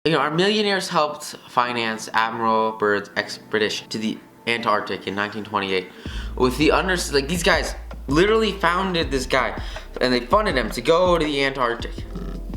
Our millionaires helped finance Admiral Byrd's expedition to the Antarctic in 1928 with the these guys literally founded this guy and they funded him to go to the Antarctic.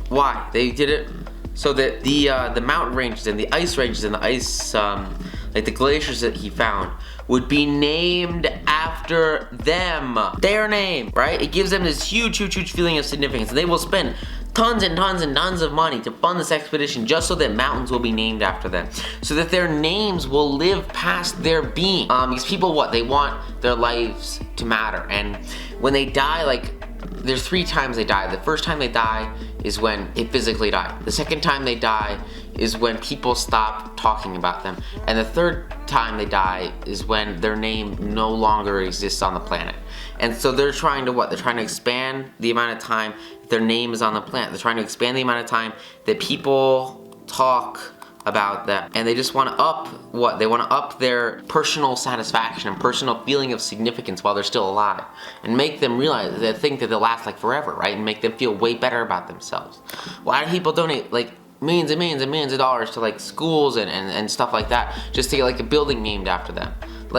Why? They did it so that the mountain ranges and the ice ranges and the ice like the glaciers that he found would be named after them. Their name, right? It gives them this huge feeling of significance, and they will spend tons and tons of money to fund this expedition just so that mountains will be named after them, so that their names will live past their being. Because people, they want their lives to matter, and when they die, there's 3 times they die. The first time they die is when they physically die. The second time they die is when people stop talking about them. And the third time they die is when their name no longer exists on the planet. And so they're trying to They're trying to expand the amount of time their name is on the planet. They're trying to expand the amount of time that people talk about them, and they just want to they want to up their personal satisfaction and personal feeling of significance while they're still alive, and make them realize, they think that they'll last forever, right? And make them feel way better about themselves. Why do people donate millions and millions of dollars to schools and stuff like that just to get a building named after them?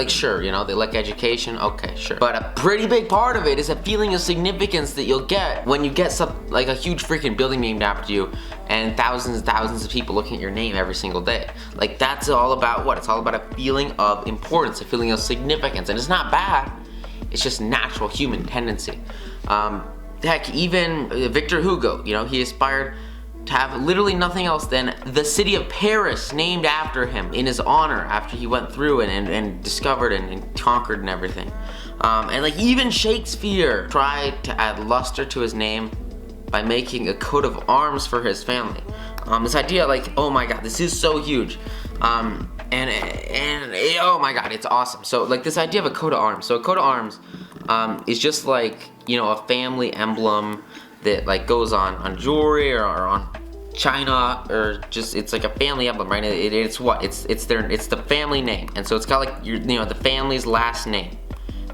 Sure, they like education, okay, sure. But a pretty big part of it is a feeling of significance that you'll get when you get a huge freaking building named after you and thousands of people looking at your name every single day. That's all about what? It's all about a feeling of importance, a feeling of significance. And it's not bad, it's just natural human tendency. Heck, even Victor Hugo, he aspired to have literally nothing else than the city of Paris named after him in his honor after he went through and discovered and conquered and everything. And even Shakespeare tried to add luster to his name by making a coat of arms for his family. This idea, oh my god, this is so huge. And oh my god, it's awesome. So this idea of a coat of arms. So a coat of arms is just a family emblem that goes on jewelry or on china, or just it's a family emblem, right? It's the family name, and so it's got the family's last name.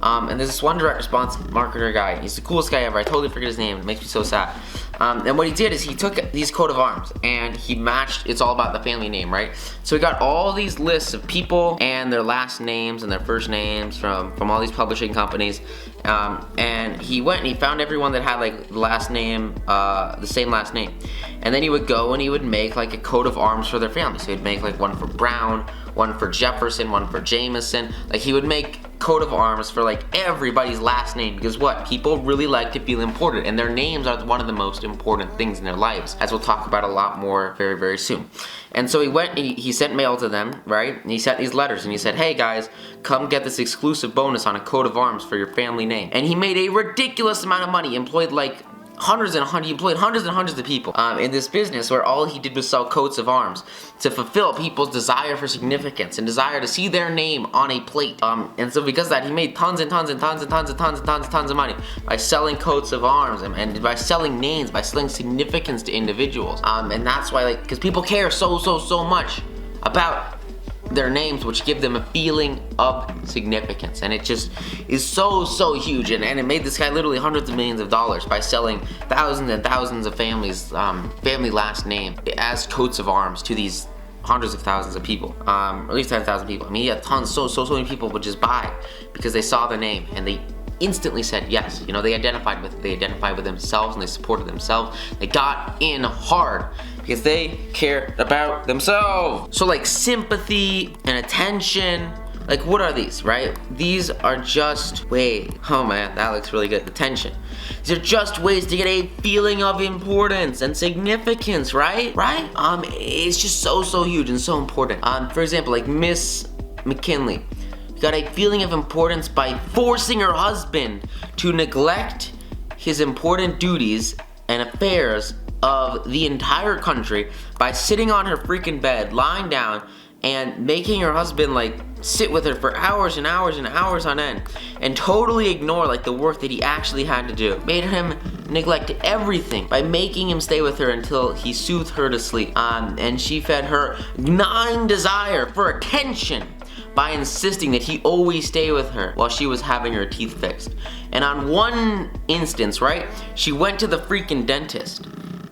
And there's this one direct response marketer guy. He's the coolest guy ever. I totally forget his name. It makes me so sad. And what he did is he took these coat of arms and he matched. It's all about the family name, right? So he got all these lists of people and their last names and their first names from all these publishing companies. And he went and he found everyone that had the last name, the same last name. And then he would go and he would make a coat of arms for their family. So he'd make one for Brown, one for Jefferson, one for Jameson. He would make coat of arms for everybody's last name, because people really like to feel important, and their names are one of the most important things in their lives, as we'll talk about a lot more very soon. And so he went, he sent mail to them, right? And he sent these letters and he said, hey guys, come get this exclusive bonus on a coat of arms for your family name. And he made a ridiculous amount of money. He employed hundreds and hundreds of people in this business, where all he did was sell coats of arms to fulfill people's desire for significance and desire to see their name on a plate. And so because of that, he made tons and tons of money by selling coats of arms and by selling names, by selling significance to individuals. And that's why, because people care so much about their names, which give them a feeling of significance, and it just is so huge, and it made this guy literally hundreds of millions of dollars by selling thousands and thousands of families family last name as coats of arms to these hundreds of thousands of people, or at least 10,000 people. I mean, he had tons, so many people would just buy because they saw the name and they instantly said yes. They identified with themselves and they supported themselves. They got in hard because they cared about themselves. So sympathy and attention, what are these, right? These are just ways. Oh man, that looks really good. Attention. These are just ways to get a feeling of importance and significance, right? It's just so huge and so important. For example, Miss McKinley got a feeling of importance by forcing her husband to neglect his important duties and affairs of the entire country by sitting on her freaking bed, lying down, and making her husband sit with her for hours and hours on end, and totally ignore the work that he actually had to do. Made him neglect everything by making him stay with her until he soothed her to sleep. And she fed her gnawing desire for attention by insisting that he always stay with her while she was having her teeth fixed. And on one instance, right, she went to the freaking dentist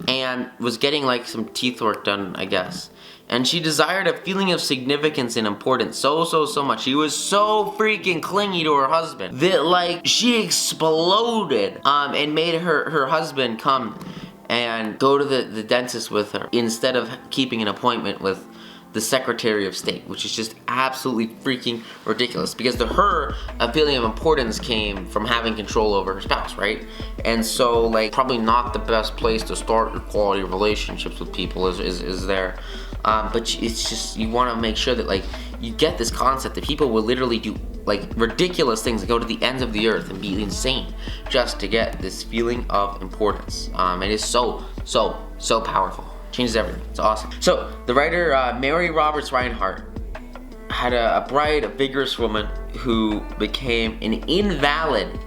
and was getting like some teeth work done, I guess. And she desired a feeling of significance and importance so much. She was so freaking clingy to her husband that like she exploded and made her husband come and go to the dentist with her instead of keeping an appointment with the Secretary of State, which is just absolutely freaking ridiculous, because to her, a feeling of importance came from having control over her spouse, right? And so, like, probably not the best place to start your quality relationships with people is there. But it's just, you want to make sure that, like, you get this concept that people will literally do, like, ridiculous things and go to the ends of the earth and be insane just to get this feeling of importance. It is so powerful. Changes everything. It's awesome. So, the writer Mary Roberts Reinhardt had a bright, vigorous woman who became an invalid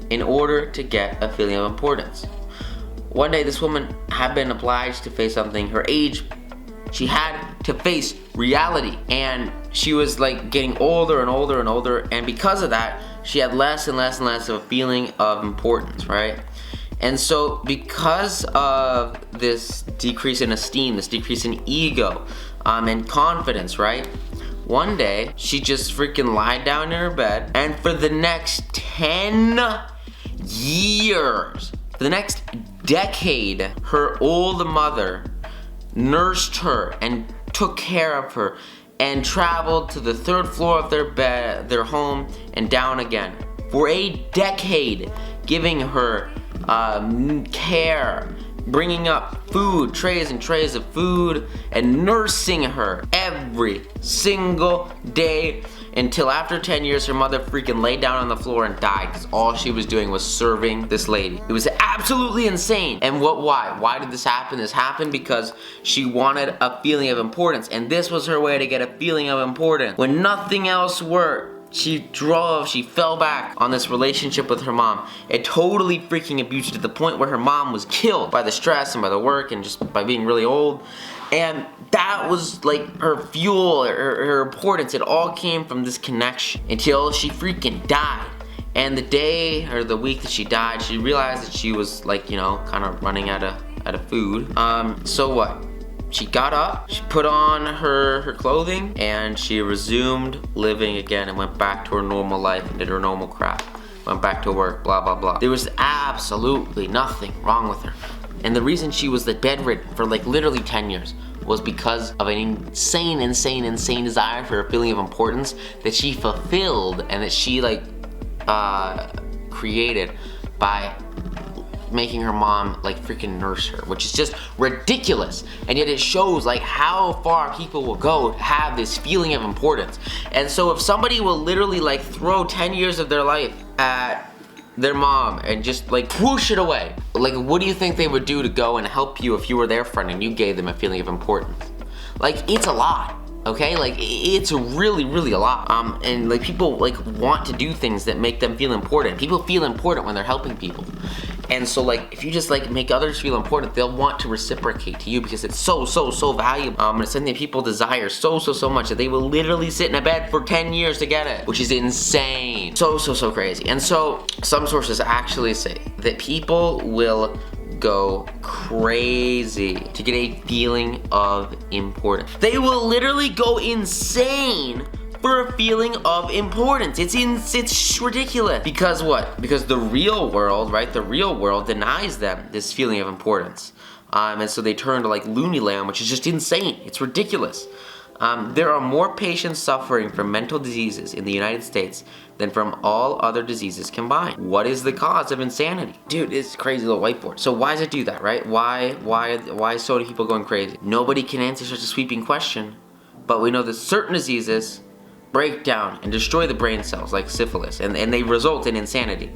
in order to get a feeling of importance. One day, this woman had been obliged to face something. Her age, she had to face reality, and she was like getting older and older, and because of that, she had less and less of a feeling of importance, right? And so, because of this decrease in esteem, this decrease in ego, and confidence, right? One day, she just freaking lied down in her bed, and for the next 10 years, for the next decade, her old mother nursed her and took care of her and traveled to the 3rd floor of their home and down again. For a decade, giving her care, bringing up food, trays and trays of food, and nursing her every single day until after 10 years her mother freaking laid down on the floor and died because all she was doing was serving this lady. It was absolutely insane. And why did this happen? This happened because she wanted a feeling of importance, and this was her way to get a feeling of importance. When nothing else worked, she fell back on this relationship with her mom. It totally freaking abused her to the point where her mom was killed by the stress and by the work and just by being really old. And that was like her fuel, her importance. It all came from this connection until she freaking died. And the day or the week that she died, she realized that she was like, you know, kind of running out of food. So what? She got up, she put on her clothing, and she resumed living again and went back to her normal life and did her normal crap. Went back to work, blah, blah, blah. There was absolutely nothing wrong with her. And the reason she was bedridden for like literally 10 years was because of an insane desire for a feeling of importance that she fulfilled and that she created by making her mom like freaking nurse her, which is just ridiculous. And yet it shows like how far people will go to have this feeling of importance. And so if somebody will literally like throw 10 years of their life at their mom and just like whoosh it away, like what do you think they would do to go and help you if you were their friend and you gave them a feeling of importance? Like, it's a lot. Okay, like it's really a lot. And like people like want to do things that make them feel important. People feel important when they're helping people. And so like if you just like make others feel important, they'll want to reciprocate to you because it's so valuable. And it's something that people desire so much that they will literally sit in a bed for 10 years to get it, which is insane. So crazy. And so some sources actually say that people will go crazy to get a feeling of importance. They will literally go insane for a feeling of importance. It's ridiculous. Because what? Because the real world, right? The real world denies them this feeling of importance. And so they turn to like loony land, which is just insane. It's ridiculous. There are more patients suffering from mental diseases in the United States than from all other diseases combined. What is the cause of insanity? Dude, it's a crazy little whiteboard. So why does it do that, right? Why is so many people going crazy? Nobody can answer such a sweeping question, but we know that certain diseases break down and destroy the brain cells like syphilis, and they result in insanity.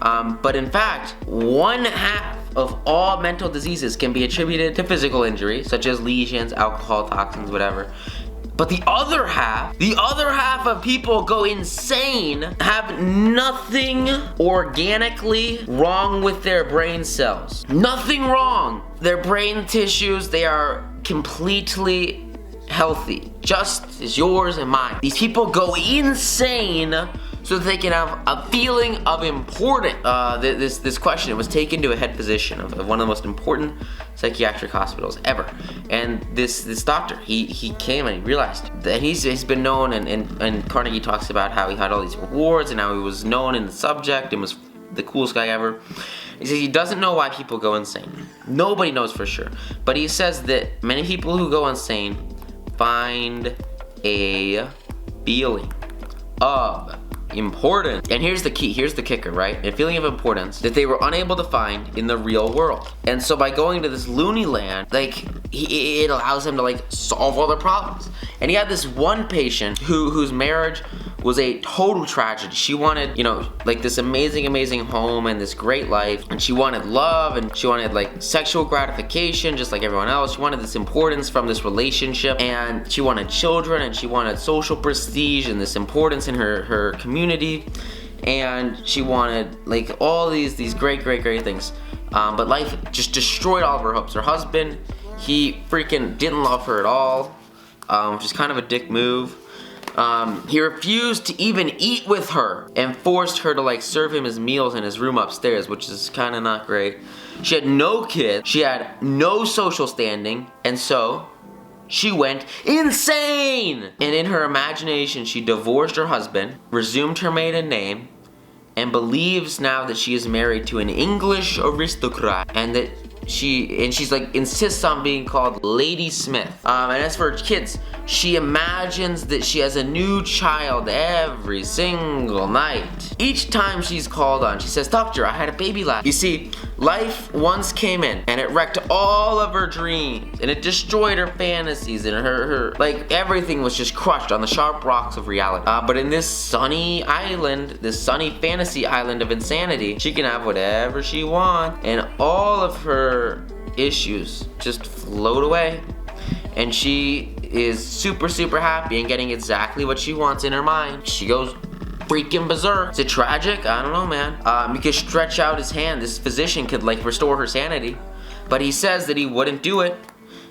But in fact, 1/2 of all mental diseases can be attributed to physical injury, such as lesions, alcohol, toxins, whatever. But the other half of people go insane, have nothing organically wrong with their brain cells. Nothing wrong. Their brain tissues, they are completely healthy, just as yours and mine. These people go insane so that they can have a feeling of importance. This question, it was taken to a head physician of one of the most important psychiatric hospitals ever. And this doctor, he came and he realized that he's been known, and Carnegie talks about how he had all these awards and how he was known in the subject and was the coolest guy ever. He says he doesn't know why people go insane. Nobody knows for sure. But he says that many people who go insane find a feeling of importance. And here's the key, here's the kicker, right? A feeling of importance that they were unable to find in the real world. And so by going to this loony land, like, it allows them to like solve all their problems. And he had this one patient whose marriage was a total tragedy. She wanted, you know, like this amazing home and this great life, and she wanted love, and she wanted like sexual gratification just like everyone else. She wanted this importance from this relationship, and she wanted children, and she wanted social prestige and this importance in her community, and she wanted like all these great things. But life just destroyed all of her hopes. Her husband, he freaking didn't love her at all, which is kind of a dick move. He refused to even eat with her and forced her to like serve him his meals in his room upstairs, which is kind of not great. She had no kids, she had no social standing, and so she went insane. And in her imagination, she divorced her husband, resumed her maiden name, and believes now that she is married to an English aristocrat, and that she's like insists on being called Lady Smith. And as for her kids, she imagines that she has a new child every single night. Each time she's called on, she says, "Doctor, I had a baby last." You see, life once came in and it wrecked all of her dreams, and it destroyed her fantasies, and her like everything was just crushed on the sharp rocks of reality. But in this sunny island, this sunny fantasy island of insanity, she can have whatever she wants, and all of her issues just float away, and she is super happy and getting exactly what she wants in her mind. She goes freaking berserk. Is it tragic? I don't know, man. He could stretch out his hand. This physician could like restore her sanity, but he says that he wouldn't do it,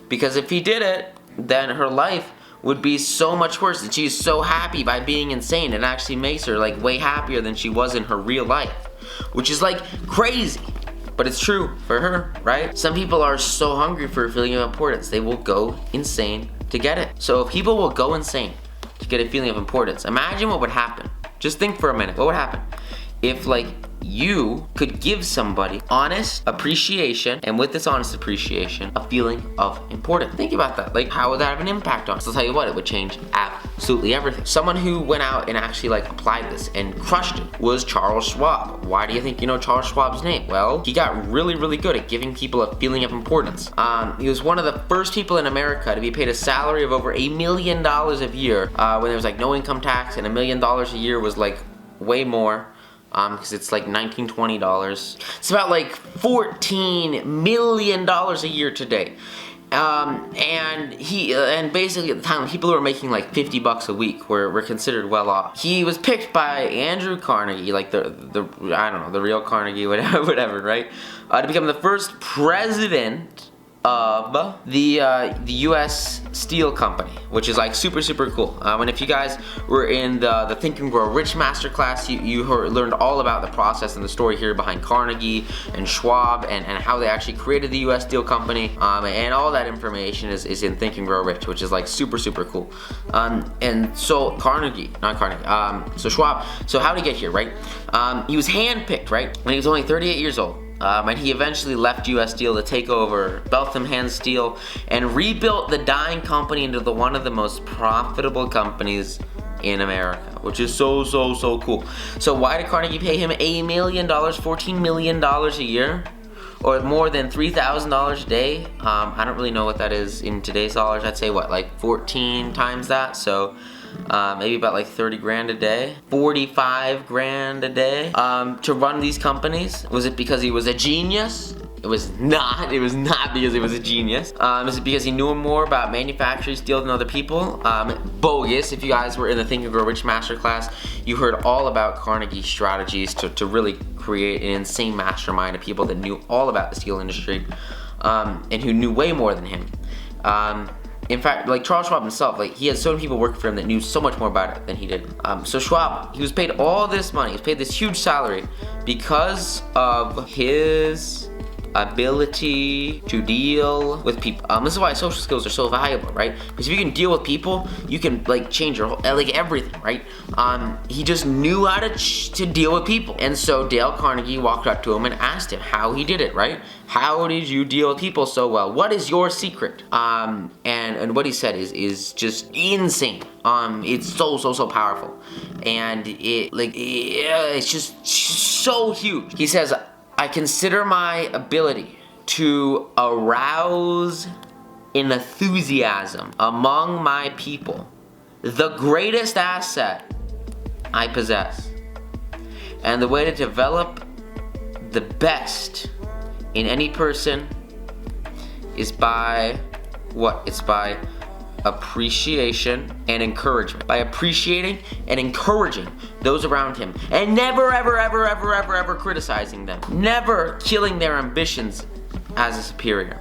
because if he did it, then her life would be so much worse, and she's so happy by being insane. It actually makes her like way happier than she was in her real life, which is like crazy. But it's true for her, right? Some people are so hungry for a feeling of importance, they will go insane to get it. So if people will go insane to get a feeling of importance, imagine what would happen. Just think for a minute, what would happen if like you could give somebody honest appreciation, and with this honest appreciation, a feeling of importance. Think about that. Like, how would that have an impact on us? I'll tell you what, it would change absolutely everything. Someone who went out and actually like applied this and crushed it was Charles Schwab. Why do you think you know Charles Schwab's name? Well, he got really good at giving people a feeling of importance. He was one of the first people in America to be paid a salary of over $1 million a year, when there was like no income tax, and $1 million a year was like way more. Because it's like $19-20. It's about like $14 million a year today. And basically at the time, people who were making like $50 a week were considered well off. He was picked by Andrew Carnegie, like the I don't know, the real Carnegie, whatever, right? To become the first president of the U.S. Steel Company, which is like super cool. And if you guys were in the Think and Grow Rich masterclass, you learned all about the process and the story here behind Carnegie and Schwab, and how they actually created the U.S. Steel Company, and all that information is in Think and Grow Rich, which is like super cool. And so so Schwab, so how did he get here, right? He was handpicked, right, when he was only 38 years old. And he eventually left U.S. Steel to take over Beltham Hand Steel and rebuilt the dying company into one of the most profitable companies in America, which is so cool. So why did Carnegie pay him $1 million, $14 million a year? Or more than $3,000 a day? I don't really know what that is in today's dollars. I'd say what, like 14 times that? So maybe about like 30 grand a day, 45 grand a day, to run these companies. Was it because he was a genius? It was not because he was a genius. Is it because he knew more about manufacturing steel than other people? Bogus. If you guys were in the Think and Grow Rich masterclass, you heard all about Carnegie's strategies to really create an insane mastermind of people that knew all about the steel industry, and who knew way more than him. In fact, like Charles Schwab himself, like he had so many people working for him that knew so much more about it than he did. So Schwab, he was paid all this money. He was paid this huge salary because of his ability to deal with people. This is why social skills are so valuable, right? Because if you can deal with people, you can like change your whole, like everything, right? He just knew how to deal with people. And so Dale Carnegie walked up to him and asked him how he did it, right? How did you deal with people so well? What is your secret? And what he said is just insane. It's so powerful, and it's just so huge. He says, I consider my ability to arouse an enthusiasm among my people the greatest asset I possess. And the way to develop the best in any person is by what? It's by appreciation and encouragement. By appreciating and encouraging those around him, and never ever criticizing them. Never killing their ambitions as a superior.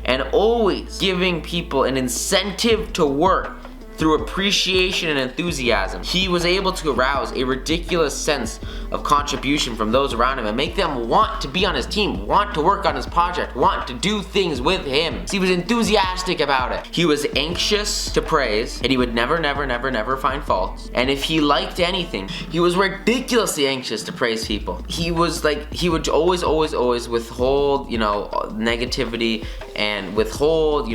And always giving people an incentive to work through appreciation and enthusiasm. He was able to arouse a ridiculous sense of contribution from those around him and make them want to be on his team, want to work on his project, want to do things with him. He was enthusiastic about it. He was anxious to praise, and he would never find faults. And if he liked anything, he was ridiculously anxious to praise people. He was like, he would always withhold, negativity and withhold,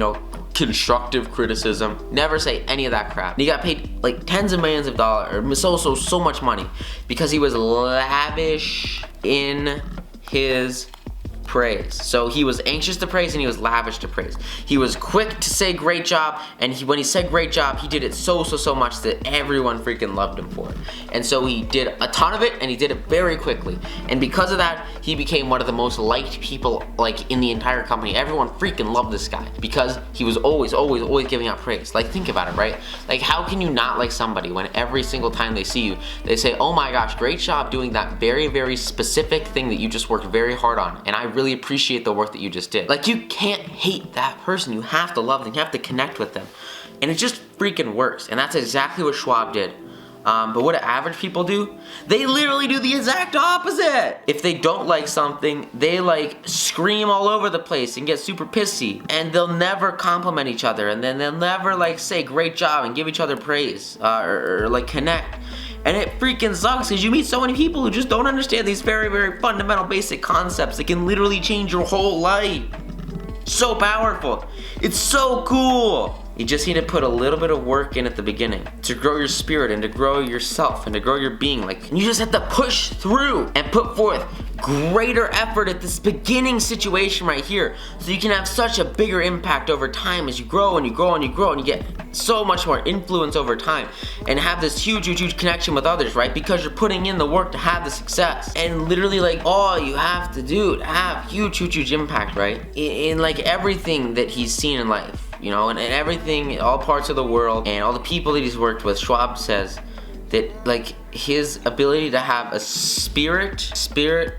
constructive criticism. Never say any of that crap. And he got paid like tens of millions of dollars, so much money, because he was lavish in his praise. So he was anxious to praise and he was lavish to praise. He was quick to say great job, and when he said great job, he did it so much that everyone freaking loved him for it. And so he did a ton of it, and he did it very quickly. And because of that, he became one of the most liked people like in the entire company. Everyone freaking loved this guy because he was always giving out praise. Like, think about it, right? Like, how can you not like somebody when every single time they see you, they say, oh my gosh, great job doing that very specific thing that you just worked very hard on, and I really appreciate the work that you just did. Like, you can't hate that person. You have to love them. You have to connect with them. And it just freaking works. And that's exactly what Schwab did. But what do average people do? They literally do the exact opposite. If they don't like something, they like scream all over the place and get super pissy. And they'll never compliment each other. And then they'll never like say great job and give each other praise or like connect. And it freaking sucks because you meet so many people who just don't understand these very fundamental basic concepts that can literally change your whole life. So powerful. It's so cool. You just need to put a little bit of work in at the beginning to grow your spirit and to grow yourself and to grow your being. Like, you just have to push through and put forth greater effort at this beginning situation right here, so you can have such a bigger impact over time as you grow and you grow and you grow, and you get so much more influence over time and have this huge connection with others, right? Because you're putting in the work to have the success. And literally, like, all you have to do to have huge impact, right? In like everything that he's seen in life, and everything, all parts of the world and all the people that he's worked with, Schwab says that like his ability to have a spirit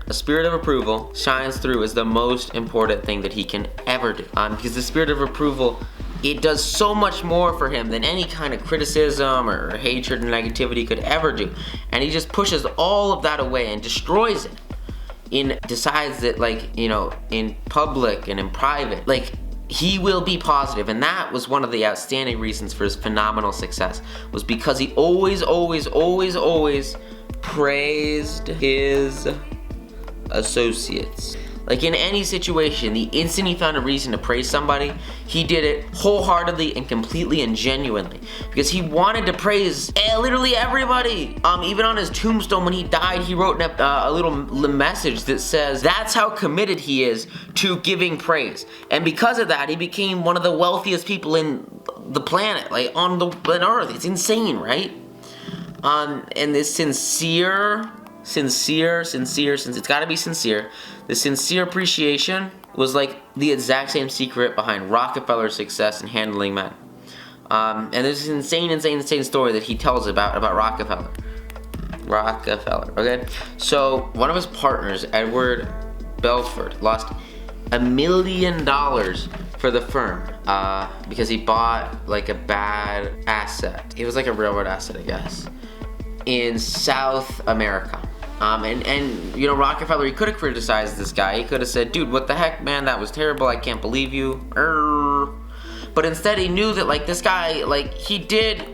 of approval shines through is the most important thing that he can ever do. Because the spirit of approval, it does so much more for him than any kind of criticism or hatred and negativity could ever do. And he just pushes all of that away and destroys it. Decides that, like, in public and in private, like, he will be positive. And that was one of the outstanding reasons for his phenomenal success, was because he always praised his associates. Like, in any situation, the instant he found a reason to praise somebody, he did it wholeheartedly and completely and genuinely, because he wanted to praise literally everybody. Even on his tombstone when he died, he wrote a little message that says that's how committed he is to giving praise. And because of that, he became one of the wealthiest people in the planet, like on Earth. It's insane, right? And this sincere, it's gotta be sincere. The sincere appreciation was like the exact same secret behind Rockefeller's success in handling men. And there's this insane story that he tells about Rockefeller. Okay? So one of his partners, Edward Belford, lost $1 million for the firm because he bought like a bad asset. It was like a railroad asset, I guess, in South America. And you know, Rockefeller, he could have criticized this guy. He could have said, dude, what the heck, man, that was terrible, I can't believe you. But instead he knew that like this guy, like he did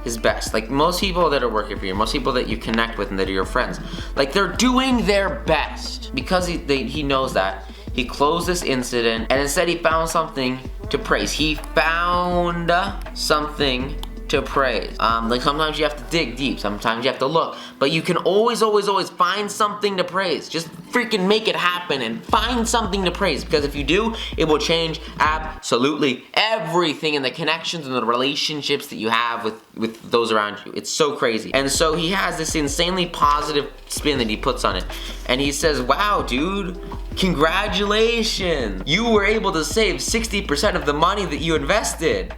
his best. Like most people that are working for you, most people that you connect with and that are your friends, like they're doing their best. Because he knows that, he closed this incident and instead he found something to praise. He found something to praise. Like sometimes you have to dig deep, sometimes you have to look, but you can always find something to praise. Just freaking make it happen and find something to praise, because if you do, it will change absolutely everything in the connections and the relationships that you have with those around you. It's so crazy. And so he has this insanely positive spin that he puts on it, and he says, wow, dude, congratulations, you were able to save 60% of the money that you invested.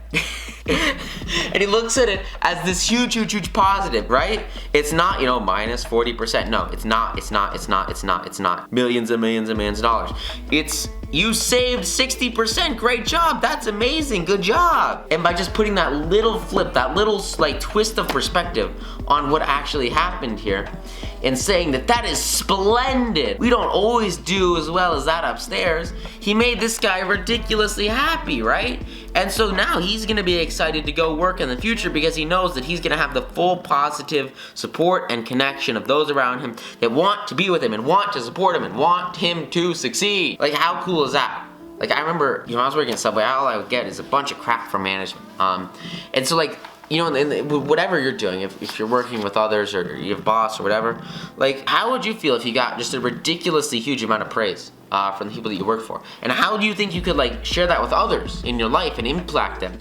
And he looks at it as this huge positive, right? It's not, you know, minus 40%. No, it's not millions and millions and millions of dollars. It's, you saved 60%. Great job. That's amazing. Good job. And by just putting that little flip, that little like twist of perspective on what actually happened here, and saying that is splendid. We don't always do as well as that upstairs. He made this guy ridiculously happy, right? And so now he's gonna be excited to go work in the future because he knows that he's gonna have the full positive support and connection of those around him that want to be with him and want to support him and want him to succeed. Like, how cool is that? Like, I remember, you know, I was working at Subway, all I would get is a bunch of crap from management. And so like, you know, whatever you're doing, if you're working with others or you have a boss or whatever, like, how would you feel if you got just a ridiculously huge amount of praise from the people that you work for? And how do you think you could like share that with others in your life and impact them?